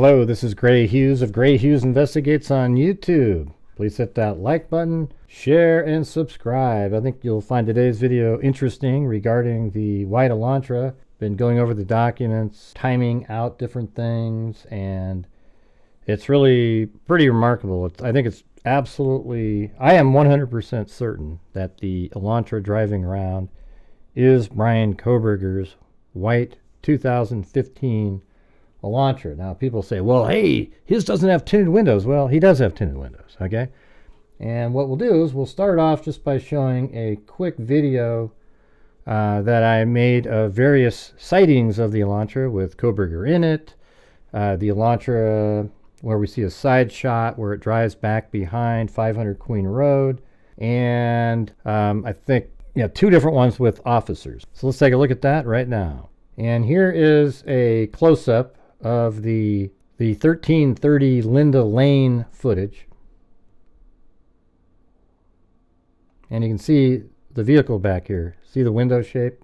Hello, this is Gray Hughes of Gray Hughes Investigates on YouTube. Please hit that like button, share, and subscribe. I think you'll find today's video interesting regarding the white Elantra. Been going over the documents, timing out different things, and it's really pretty remarkable. I think it's absolutely, I am 100% certain that the Elantra driving around is Bryan Kohberger's white 2015 Elantra. Now people say, well, hey, his doesn't have tinted windows. Well, he does have tinted windows, okay? And what we'll do is we'll start off just by showing a quick video that I made of various sightings of the Elantra with Kohberger in it. The Elantra where we see a side shot where it drives back behind 500 Queen Road. And I think, two different ones with officers. So let's take a look at that right now. And here is a close-up of the 1330 Linda Lane footage. And you can see the vehicle back here. See the window shape?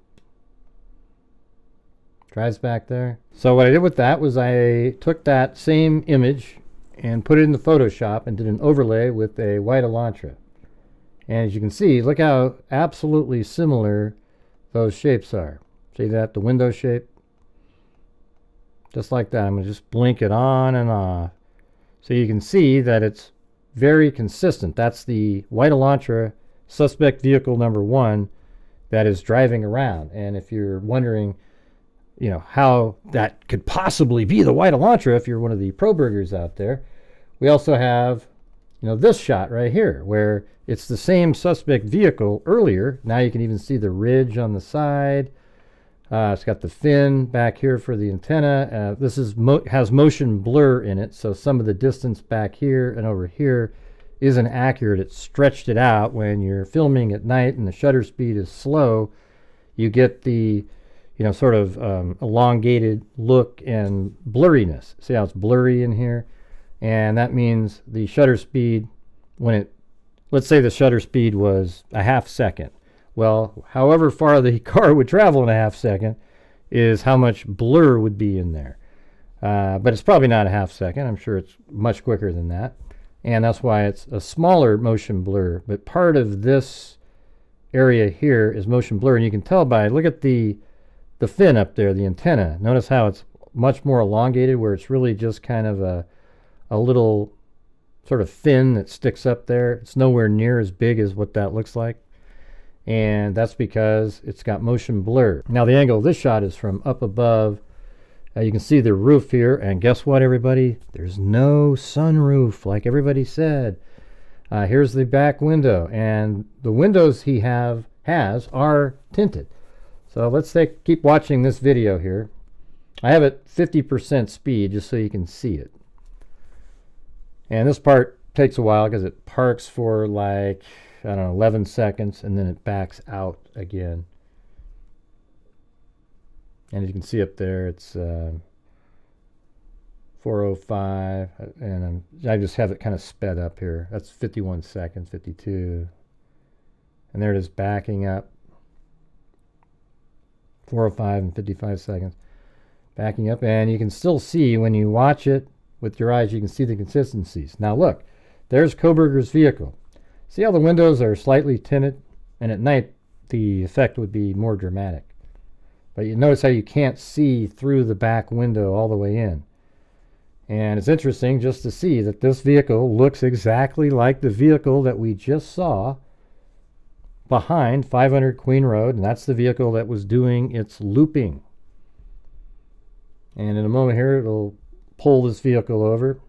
Drives back there. So what I did with that was I took that same image and put it into Photoshop and did an overlay with a white Elantra. And as you can see, look how absolutely similar those shapes are. See that? The window shape? Just like that. I'm going to just blink it on and off. So you can see that it's very consistent. That's the white Elantra suspect vehicle number 1 that is driving around. And if you're wondering, how that could possibly be the white Elantra, if you're one of the pro-burgers out there, we also have, this shot right here where it's the same suspect vehicle earlier. Now you can even see the ridge on the side. It's got the fin back here for the antenna. This has motion blur in it, so some of the distance back here and over here isn't accurate. It's stretched it out. When you're filming at night and the shutter speed is slow, you get the sort of elongated look and blurriness. See how it's blurry in here? And that means the shutter speed, let's say the shutter speed was a half second. Well, however far the car would travel in a half second is how much blur would be in there. But it's probably not a half second. I'm sure it's much quicker than that. And that's why it's a smaller motion blur. But part of this area here is motion blur. And you can tell by, look at the fin up there, the antenna. Notice how it's much more elongated, where it's really just kind of a little sort of fin that sticks up there. It's nowhere near as big as what that looks like. And that's because it's got motion blur. Now the angle of this shot is from up above. You can see the roof here, and guess what, everybody? There's no sunroof like everybody said. Here's the back window, and the windows he has are tinted. So let's keep watching this video here. I have it 50% speed just so you can see it. And this part takes a while because it parks for like, 11 seconds, and then it backs out again. And as you can see up there, it's 4:05, and I just have it kind of sped up here. That's 51 seconds, 52. And there it is backing up. 4:05 and 55 seconds. Backing up, and you can still see when you watch it with your eyes, you can see the consistencies. Now look, there's Kohberger's vehicle. See how the windows are slightly tinted? And at night, the effect would be more dramatic. But you notice how you can't see through the back window all the way in. And it's interesting just to see that this vehicle looks exactly like the vehicle that we just saw behind 500 Queen Road. And that's the vehicle that was doing its looping. And in a moment here, it'll pull this vehicle over.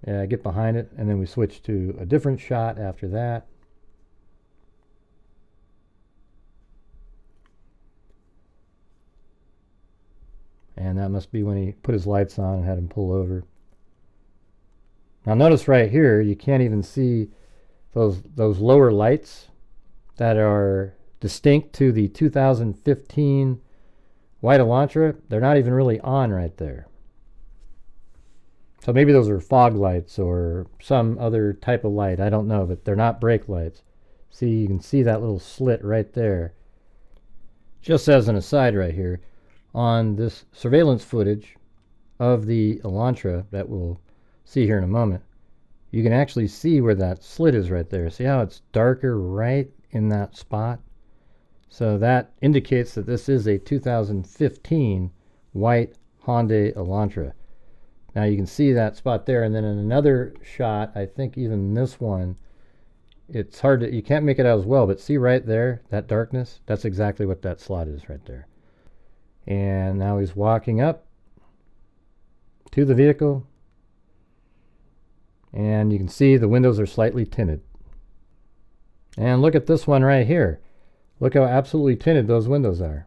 Get behind it, and then we switch to a different shot after that. And that must be when he put his lights on and had him pull over. Now notice right here, you can't even see those lower lights that are distinct to the 2015 white Elantra. They're not even really on right there. So maybe those are fog lights or some other type of light. I don't know, but they're not brake lights. See, you can see that little slit right there. Just as an aside right here, on this surveillance footage, of the Elantra that we'll see here in a moment, you can actually see where that slit is right there. See how it's darker right in that spot? So that indicates that this is a 2015 white Hyundai Elantra. Now you can see that spot there, and then in another shot, I think even this one, it's hard to, you can't make it out as well, but see right there, that darkness? That's exactly what that slot is right there. And now he's walking up to the vehicle, and you can see the windows are slightly tinted. And look at this one right here. Look how absolutely tinted those windows are.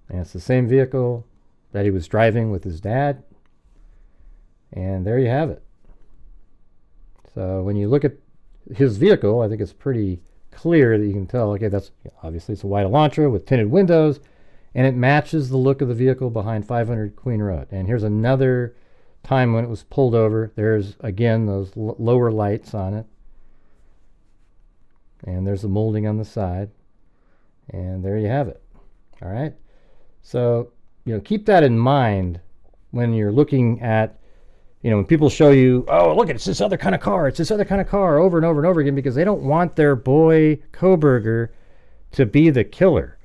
And it's the same vehicle that he was driving with his dad. And there you have it. So when you look at his vehicle, I think it's pretty clear that you can tell, okay, that's obviously it's a white Elantra with tinted windows, and it matches the look of the vehicle behind 500 Queen Road. And here's another time when it was pulled over. There's again those lower lights on it, and there's the molding on the side, and there you have it. All right, so keep that in mind when you're looking at, when people show you, oh, look, it's this other kind of car, it's this other kind of car, over and over and over again, because they don't want their boy Kohberger to be the killer.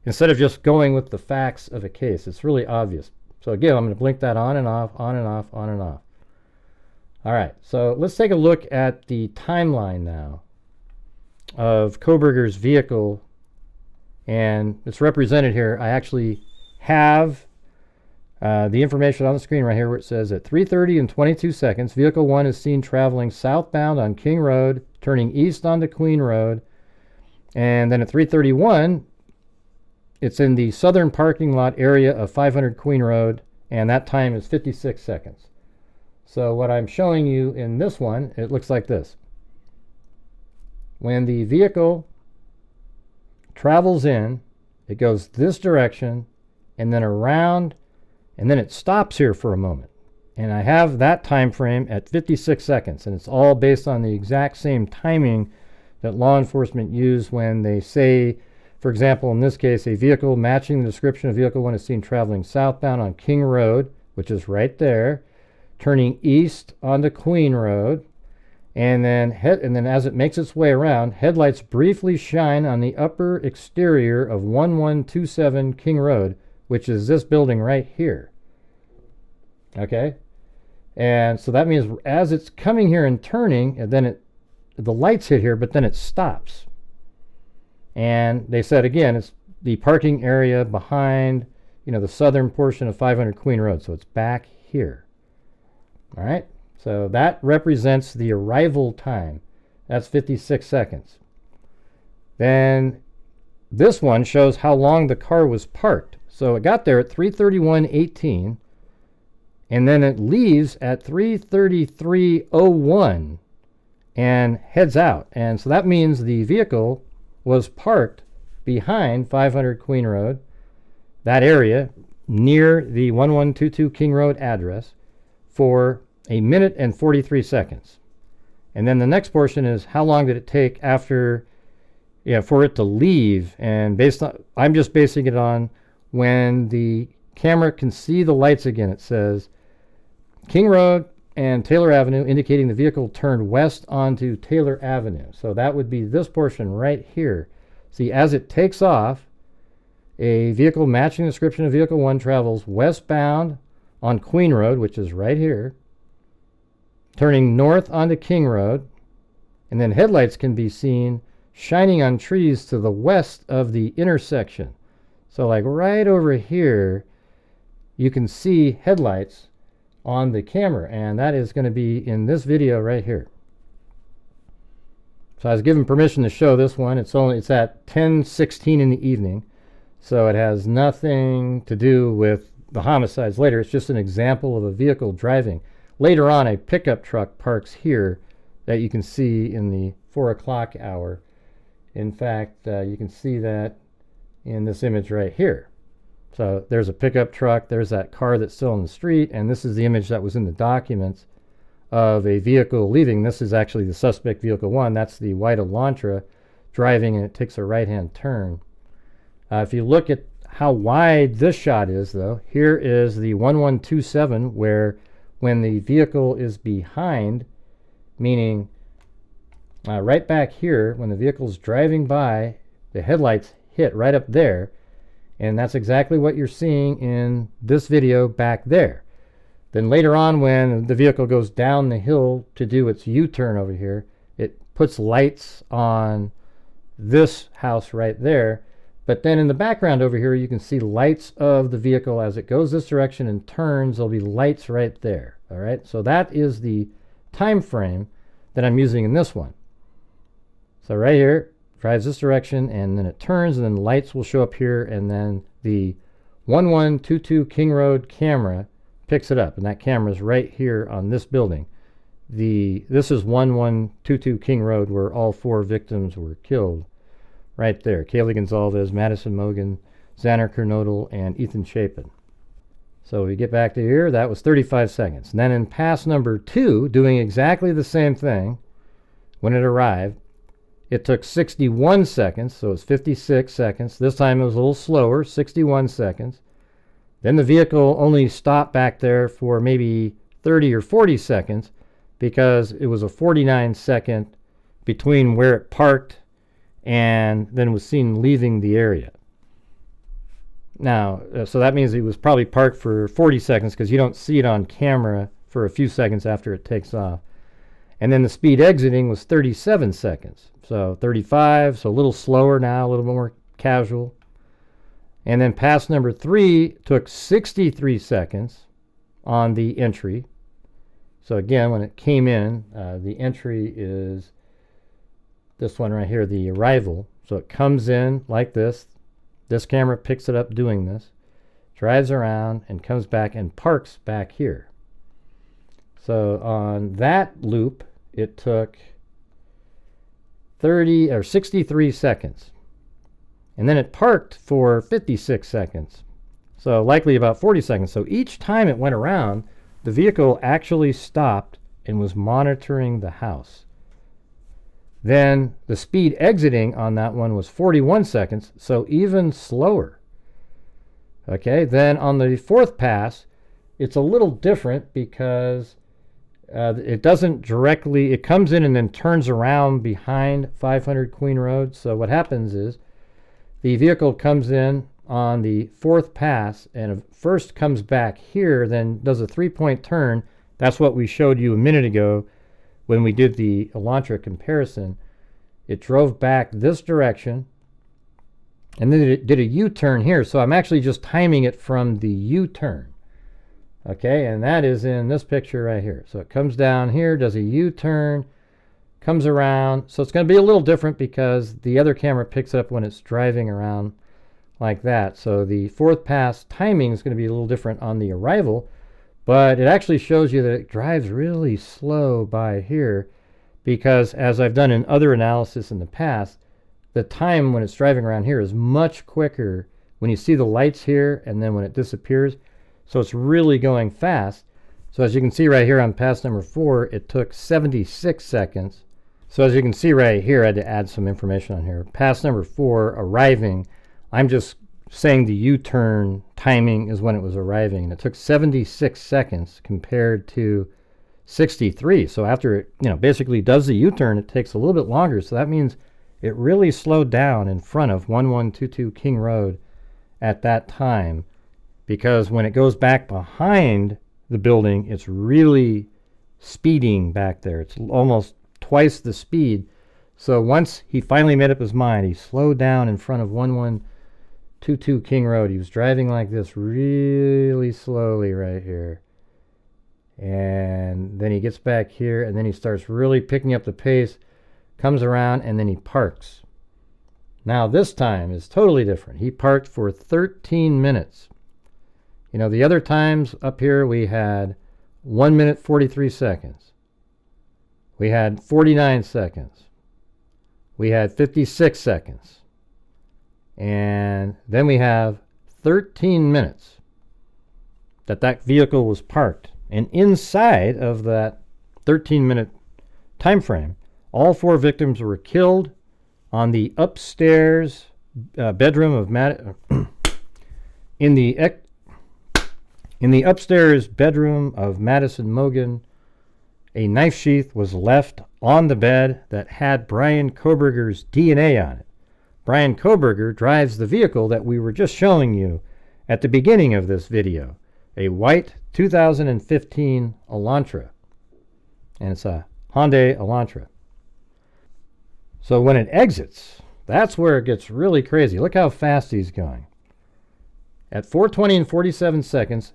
Instead of just going with the facts of a case, it's really obvious. So again, I'm going to blink that on and off, on and off, on and off. All right, so let's take a look at the timeline now of Kohberger's vehicle, and it's represented here. I actually have the information on the screen right here where it says at 3:30 and 22 seconds, vehicle 1 is seen traveling southbound on King Road, turning east onto Queen Road, and then at 3:31, it's in the southern parking lot area of 500 Queen Road, and that time is 56 seconds. So what I'm showing you in this one, it looks like this. When the vehicle travels in, it goes this direction, and then around, and then it stops here for a moment. And I have that time frame at 56 seconds, and it's all based on the exact same timing that law enforcement use when they say, for example, in this case, a vehicle matching the description of vehicle 1 is seen traveling southbound on King Road, which is right there, turning east onto Queen Road, and then as it makes its way around, headlights briefly shine on the upper exterior of 1127 King Road, which is this building right here. Okay? And so that means as it's coming here and turning, and then the lights hit here, but then it stops. And they said, again, it's the parking area behind, the southern portion of 500 Queen Road. So it's back here. All right? So that represents the arrival time. That's 56 seconds. Then this one shows how long the car was parked. So it got there at 3:31:18, and then it leaves at 3:33:01 and heads out. And so that means the vehicle was parked behind 500 Queen Road, that area near the 1122 King Road address, for 1 minute and 43 seconds. And then the next portion is how long did it take after, for it to leave. And I'm just basing it on when the camera can see the lights again. It says King Road and Taylor Avenue, indicating the vehicle turned west onto Taylor Avenue. So that would be this portion right here. See, as it takes off, a vehicle matching the description of vehicle 1 travels westbound on Queen Road, which is right here, turning north onto King Road, and then headlights can be seen shining on trees to the west of the intersection. So like right over here, you can see headlights on the camera, and that is going to be in this video right here. So I was given permission to show this one. It's at 10:16 in the evening, so it has nothing to do with the homicides later. It's just an example of a vehicle driving. Later on, a pickup truck parks here that you can see in the 4 o'clock hour. In fact, you can see that in this image right here. So there's a pickup truck, there's that car that's still in the street, and this is the image that was in the documents of a vehicle leaving. This is actually the suspect vehicle 1. That's the white Elantra driving, and it takes a right-hand turn. If you look at how wide this shot is, though. Here is the 1127, where when the vehicle is behind, meaning right back here, when the vehicle's driving by, the headlights hit right up there, and that's exactly what you're seeing in this video back there. Then later on, when the vehicle goes down the hill to do its U-turn over here, it puts lights on this house right there. But then in the background over here, you can see lights of the vehicle as it goes this direction and turns. There'll be lights right there. All right, so that is the time frame that I'm using in this one. So right here, drives this direction, and then it turns, and then lights will show up here, and then the 1122 King Road camera picks it up, and that camera is right here on this building. This is 1122 King Road, where all 4 victims were killed. Right there, Kaylee Gonzalez, Madison Mogan, Xander Kernodle, and Ethan Chapin. So we get back to here, that was 35 seconds. And then in pass number 2, doing exactly the same thing, when it arrived, it took 61 seconds, so it's 56 seconds. This time it was a little slower, 61 seconds. Then the vehicle only stopped back there for maybe 30 or 40 seconds because it was a 49-second between where it parked and then was seen leaving the area. Now, so that means it was probably parked for 40 seconds because you don't see it on camera for a few seconds after it takes off. And then the speed exiting was 37 seconds. So 35, so a little slower now, a little more casual. And then pass number 3 took 63 seconds on the entry. So again, when it came in, the entry is this one right here, the arrival. So it comes in like this. This camera picks it up doing this, drives around, and comes back and parks back here. So on that loop, it took 30 or 63 seconds. And then it parked for 56 seconds. So likely about 40 seconds. So each time it went around, the vehicle actually stopped and was monitoring the house. Then the speed exiting on that one was 41 seconds, so even slower. Okay, then on the 4th pass, it's a little different because it doesn't directly, it comes in and then turns around behind 500 Queen Road. So what happens is the vehicle comes in on the 4th pass and first comes back here, then does a 3-point turn. That's what we showed you a minute ago when we did the Elantra comparison. It drove back this direction, and then it did a U-turn here. So I'm actually just timing it from the U-turn. Okay, and that is in this picture right here. So it comes down here, does a U-turn, comes around. So it's going to be a little different because the other camera picks up when it's driving around like that. So the 4th pass timing is going to be a little different on the arrival, but it actually shows you that it drives really slow by here because, as I've done in other analysis in the past, the time when it's driving around here is much quicker when you see the lights here and then when it disappears. So it's really going fast. So as you can see right here on pass number 4, it took 76 seconds. So as you can see right here, I had to add some information on here. Pass number 4, arriving, I'm just saying the U-turn timing is when it was arriving. And it took 76 seconds compared to 63. So after it, basically does the U-turn, it takes a little bit longer. So that means it really slowed down in front of 1122 King Road at that time, because when it goes back behind the building, it's really speeding back there. It's almost twice the speed. So once he finally made up his mind, he slowed down in front of 1122 King Road. He was driving like this really slowly right here. And then he gets back here, and then he starts really picking up the pace, comes around, and then he parks. Now this time is totally different. He parked for 13 minutes. The other times up here we had 1 minute 43 seconds. We had 49 seconds. We had 56 seconds. And then we have 13 minutes that vehicle was parked. And inside of that 13-minute time frame, all 4 victims were killed on the upstairs bedroom of In the upstairs bedroom of Madison Mogan, a knife sheath was left on the bed that had Bryan Kohberger's DNA on it. Bryan Kohberger drives the vehicle that we were just showing you at the beginning of this video, a white 2015 Elantra. And it's a Hyundai Elantra. So when it exits, that's where it gets really crazy. Look how fast he's going. At 4:20 and 47 seconds,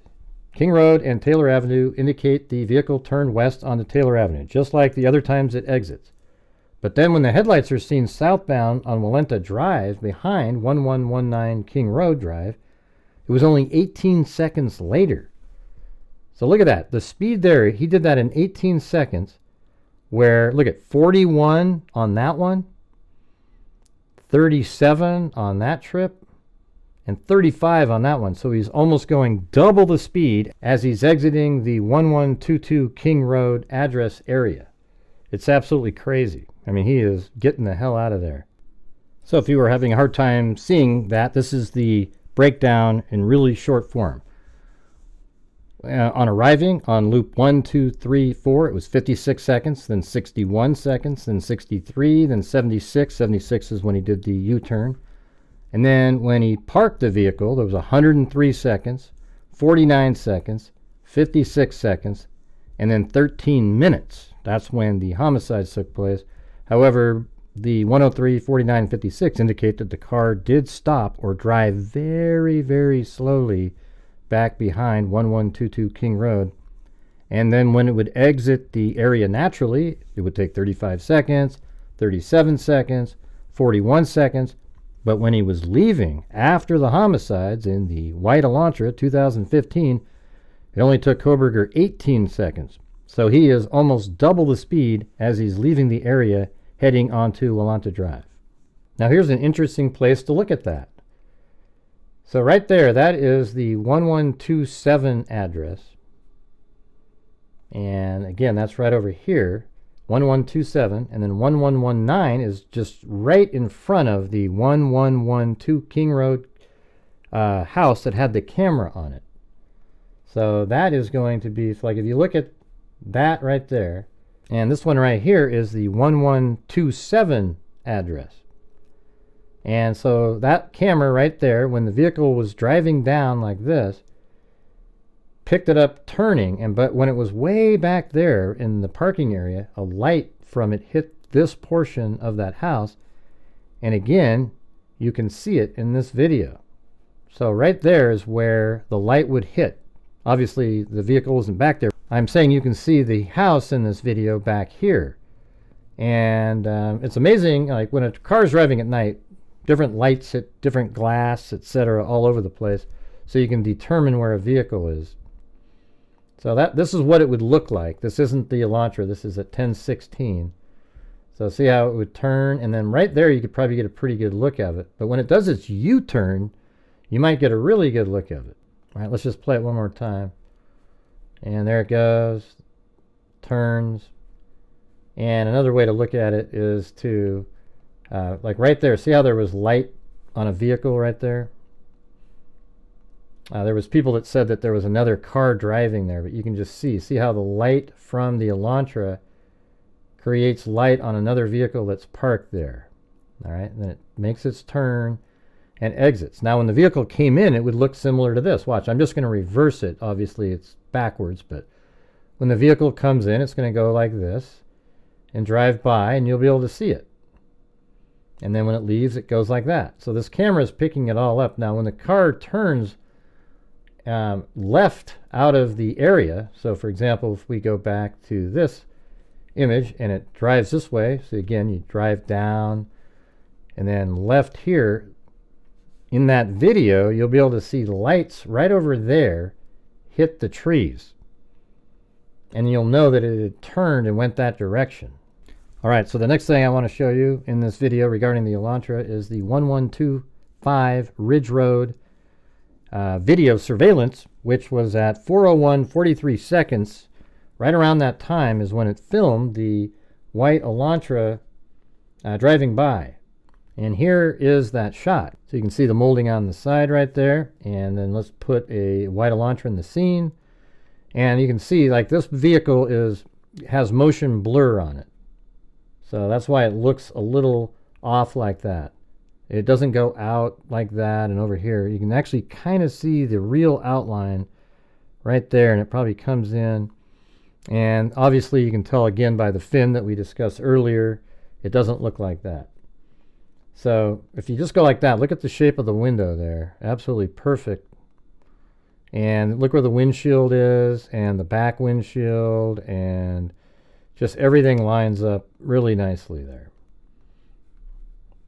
King Road and Taylor Avenue indicate the vehicle turned west onto Taylor Avenue, just like the other times it exits. But then when the headlights are seen southbound on Walenta Drive behind 1119 King Road Drive, it was only 18 seconds later. So look at that. The speed there, he did that in 18 seconds, where, look at 41 on that one, 37 on that trip, and 35 on that one. So he's almost going double the speed as he's exiting the 1122 King Road address area. It's absolutely crazy. I mean, he is getting the hell out of there. So if you were having a hard time seeing that, this is the breakdown in really short form. On arriving on loop 1, 2, 3, 4, it was 56 seconds, then 61 seconds, then 63, then 76. 76 is when he did the U-turn. And then when he parked the vehicle, there was 103 seconds, 49 seconds, 56 seconds, and then 13 minutes. That's when the homicides took place. However, the 103, 49, 56 indicate that the car did stop or drive very, very slowly back behind 1122 King Road. And then when it would exit the area naturally, it would take 35 seconds, 37 seconds, 41 seconds. But when he was leaving after the homicides in the white Elantra 2015, it only took Kohberger 18 seconds. So he is almost double the speed as he's leaving the area heading onto Walenta Drive. Now here's an interesting place to look at that. So right there, that is the 1127 address. And again, that's right over here, 1127. And then 1119 is just right in front of the 1112 King Road house that had the camera on it. So that is going to be, like if you look at that right there, and this one right here is the 1127 address. And so that camera right there, when the vehicle was driving down like this, picked it up turning, but when it was way back there in the parking area, a light from it hit this portion of that house. And again, you can see it in this video. So right there is where the light would hit. Obviously, the vehicle wasn't back there. I'm saying you can see the house in this video back here. And it's amazing, like when a car's driving at night, different lights hit different glass, etc., all over the place, so you can determine where a vehicle is. So this is what it would look like. This isn't the Elantra. This is at 1016. So see how it would turn, and then right there you could probably get a pretty good look of it. But when it does its U-turn, you might get a really good look of it. All right, let's just play it one more time. And there it goes, turns. And another way to look at it is to, like right there, see how there was light on a vehicle right there? There was people that said that there was another car driving there, but you can just see how the light from the Elantra creates light on another vehicle that's parked there. All right, and then it makes its turn and exits. Now when the vehicle came in, it would look similar to this. Watch, I'm just going to reverse it. Obviously it's backwards, but when the vehicle comes in, it's going to go like this and drive by, and you'll be able to see it. And then when it leaves, it goes like that. So this camera is picking it all up. Now when the car turns left out of the area, so for example, if we go back to this image and it drives this way, so again, you drive down and then left here, in that video, you'll be able to see the lights right over there hit the trees. And you'll know that it had turned and went that direction. All right, so the next thing I want to show you in this video regarding the Elantra is the 1125 Ridge Road video surveillance, which was at 4:01:43 seconds. Right around that time is when it filmed the white Elantra driving by. And here is that shot. So you can see the molding on the side right there. And then let's put a white Elantra in the scene. And you can see like this vehicle has motion blur on it. So that's why it looks a little off like that. It doesn't go out like that and over here. You can actually kind of see the real outline right there, and it probably comes in. And obviously you can tell again by the fin that we discussed earlier, it doesn't look like that. So if you just go like that, look at the shape of the window there. Absolutely perfect. And look where the windshield is, and the back windshield, and just everything lines up really nicely there.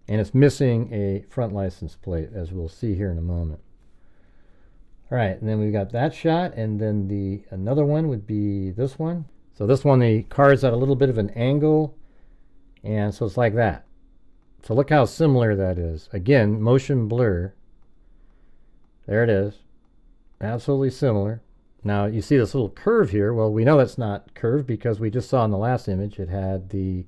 And it's missing a front license plate, as we'll see here in a moment. All right, and then we've got that shot, and then another one would be this one. So this one, the car is at a little bit of an angle, and so it's like that. So look how similar that is. Again, motion blur. There it is. Absolutely similar. Now you see this little curve here. Well, we know that's not curved because we just saw in the last image it had the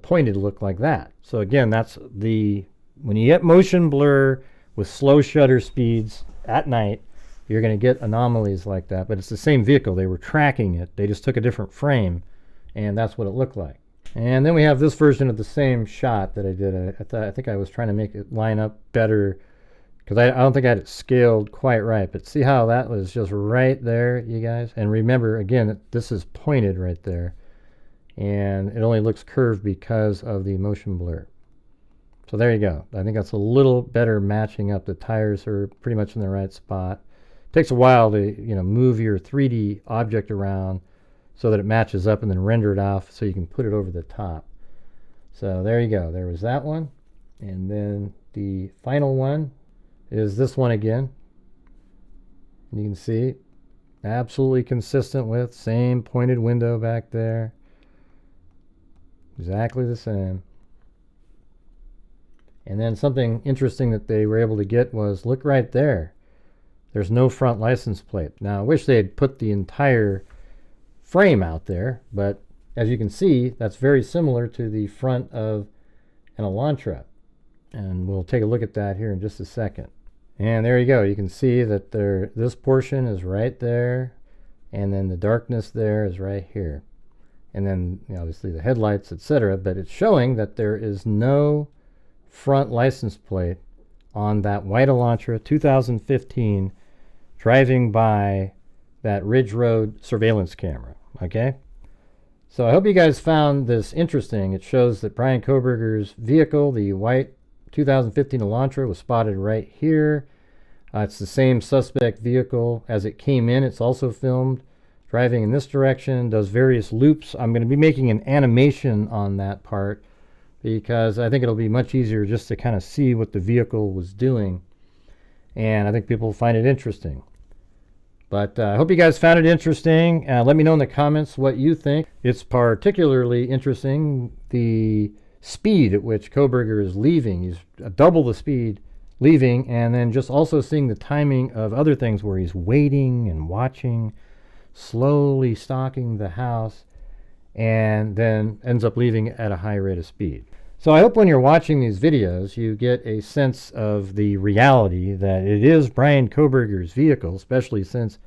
pointed look like that. So again, that's when you get motion blur with slow shutter speeds at night, you're going to get anomalies like that. But it's the same vehicle. They were tracking it. They just took a different frame, and that's what it looked like. And then we have this version of the same shot that I did. I think I was trying to make it line up better because I don't think I had it scaled quite right. But see how that was just right there, you guys? And remember, again, this is pointed right there. And it only looks curved because of the motion blur. So there you go. I think that's a little better matching up. The tires are pretty much in the right spot. It takes a while to move your 3D object around so that it matches up and then render it off so you can put it over the top. So there you go. There was that one. And then the final one is this one again. And you can see absolutely consistent with same pointed window back there. Exactly the same. And then something interesting that they were able to get was, look right there. There's no front license plate. Now I wish they had put the entire frame out there, but as you can see, that's very similar to the front of an Elantra. And we'll take a look at that here in just a second. And there you go. You can see that this portion is right there, and then the darkness there is right here. And then obviously the headlights, etc. But it's showing that there is no front license plate on that white Elantra 2015 driving by that Ridge Road surveillance camera. Okay, so I hope you guys found this interesting. It shows that Bryan Kohberger's vehicle, the white 2015 Elantra, was spotted right here. It's the same suspect vehicle as it came in. It's also filmed driving in this direction, does various loops. I'm going to be making an animation on that part because I think it'll be much easier just to kind of see what the vehicle was doing, and I think people will find it interesting. But I hope you guys found it interesting. Let me know in the comments what you think. It's particularly interesting the speed at which Kohberger is leaving. He's double the speed leaving, and then just also seeing the timing of other things where he's waiting and watching, slowly stalking the house, and then ends up leaving at a high rate of speed. So I hope when you're watching these videos you get a sense of the reality that it is Bryan Kohberger's vehicle, especially since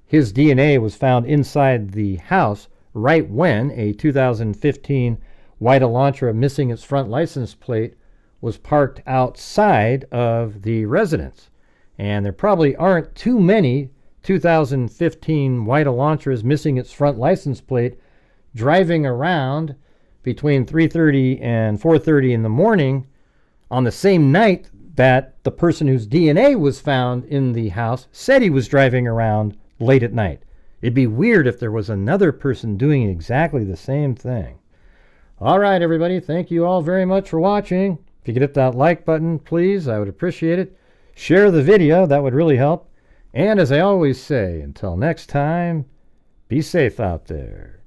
his DNA was found inside the house right when a 2015 white Elantra missing its front license plate was parked outside of the residence. And there probably aren't too many 2015 white Elantras missing its front license plate driving around between 3:30 and 4:30 in the morning on the same night that the person whose DNA was found in the house said he was driving around late at night. It'd be weird if there was another person doing exactly the same thing. All right, everybody, thank you all very much for watching. If you could hit that like button, please, I would appreciate it. Share the video, that would really help. And as I always say, until next time, be safe out there.